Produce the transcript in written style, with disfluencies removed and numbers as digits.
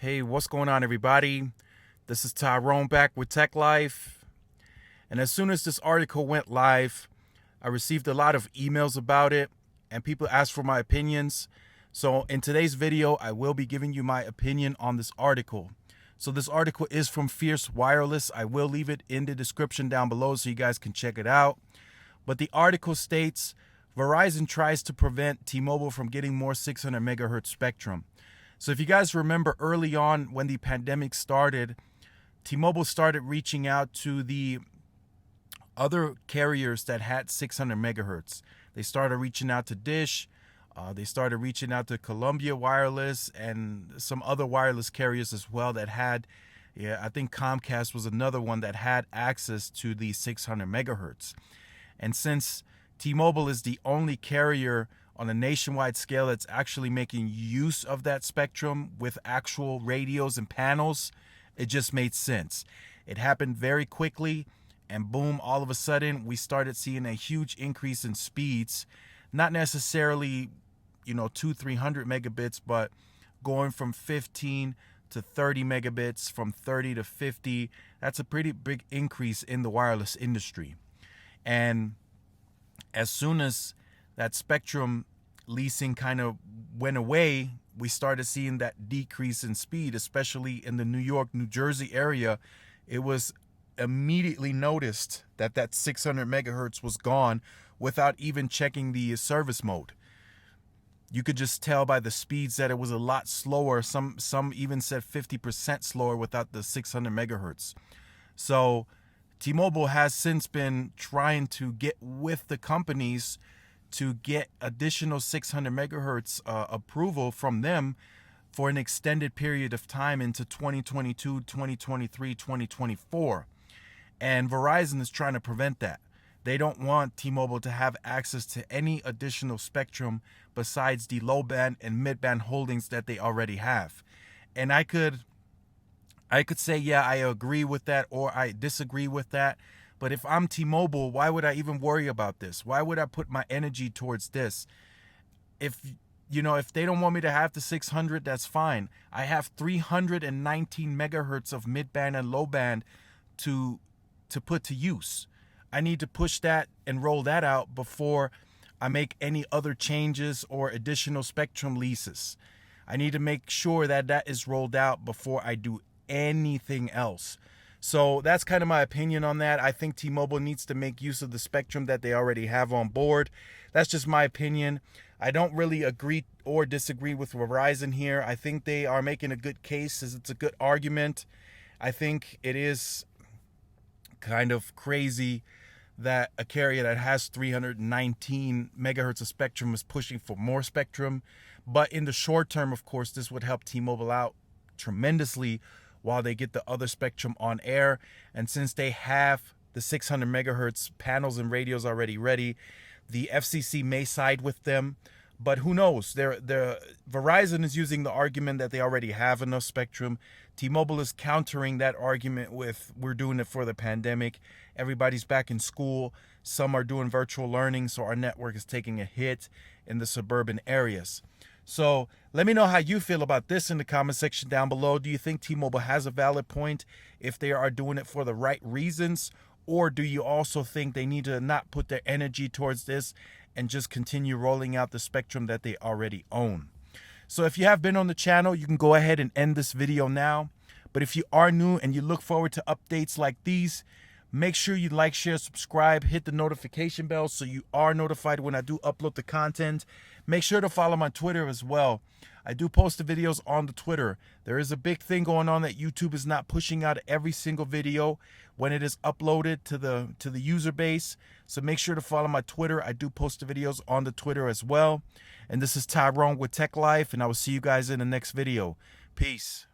Hey, what's going on, everybody? This is Tyrone back with Tech Life. And as soon as this article went live, I received a lot of emails about it and people asked for my opinions. So in today's video, I will be giving you my opinion on this article. So this article is from Fierce Wireless. I will leave it in the description down below so you guys can check it out. But the article states, Verizon tries to prevent T-Mobile from getting more 600 megahertz spectrum. So if you guys remember early on when the pandemic started, T-Mobile started reaching out to the other carriers that had 600 megahertz. They started reaching out to Dish. They started reaching out to Columbia Wireless and some other wireless carriers as well that had, I think Comcast was another one that had access to the 600 megahertz. And since T-Mobile is the only carrier on a nationwide scale that's actually making use of that spectrum with actual radios and panels, it just made sense. It happened very quickly, and boom, all of a sudden we started seeing a huge increase in speeds. Not necessarily 200-300 megabits, but going from 15 to 30 megabits, from 30 to 50. That's a pretty big increase in the wireless industry. And as soon as that spectrum leasing kind of went away, we started seeing that decrease in speed, especially in the New York, New Jersey area. It was immediately noticed that that 600 megahertz was gone without even checking the service mode. You could just tell by the speeds that it was a lot slower. Some even said 50% slower without the 600 megahertz. So T-Mobile has since been trying to get with the companies to get additional 600 megahertz approval from them for an extended period of time into 2022, 2023, 2024. And Verizon is trying to prevent that. They don't want T-Mobile to have access to any additional spectrum besides the low band and mid band holdings that they already have. And I could say, yeah, I agree with that or I disagree with that. But if I'm T-Mobile, why would I even worry about this? Why would I put my energy towards this? If they don't want me to have the 600, that's fine. I have 319 megahertz of mid-band and low-band to put to use. I need to push that and roll that out before I make any other changes or additional spectrum leases. I need to make sure that that is rolled out before I do anything else. So that's kind of my opinion on that. I think T-Mobile needs to make use of the spectrum that they already have on board. That's just my opinion. I don't really agree or disagree with Verizon here. I think they are making a good case, as it's a good argument. I think it is kind of crazy that a carrier that has 319 megahertz of spectrum is pushing for more spectrum. But in the short term, of course, this would help T-Mobile out tremendously while they get the other spectrum on air. And since they have the 600 megahertz panels and radios already ready, the FCC may side with them. But who knows? Verizon is using the argument that they already have enough spectrum. T-Mobile is countering that argument with, we're doing it for the pandemic. Everybody's back in school. Some are doing virtual learning, so our network is taking a hit in the suburban areas. So let me know how you feel about this in the comment section down below. Do you think T-Mobile has a valid point if they are doing it for the right reasons? Or do you also think they need to not put their energy towards this and just continue rolling out the spectrum that they already own? So if you have been on the channel, you can go ahead and end this video now. But if you are new and you look forward to updates like these, make sure you like, share, subscribe, hit the notification bell so you are notified when I do upload the content. Make sure to follow my Twitter as well. I do post the videos on the Twitter. There is a big thing going on that YouTube is not pushing out every single video when it is uploaded to the user base. So make sure to follow my Twitter. I do post the videos on the Twitter as well. And this is Tyrone with Tech Life, and I will see you guys in the next video. Peace.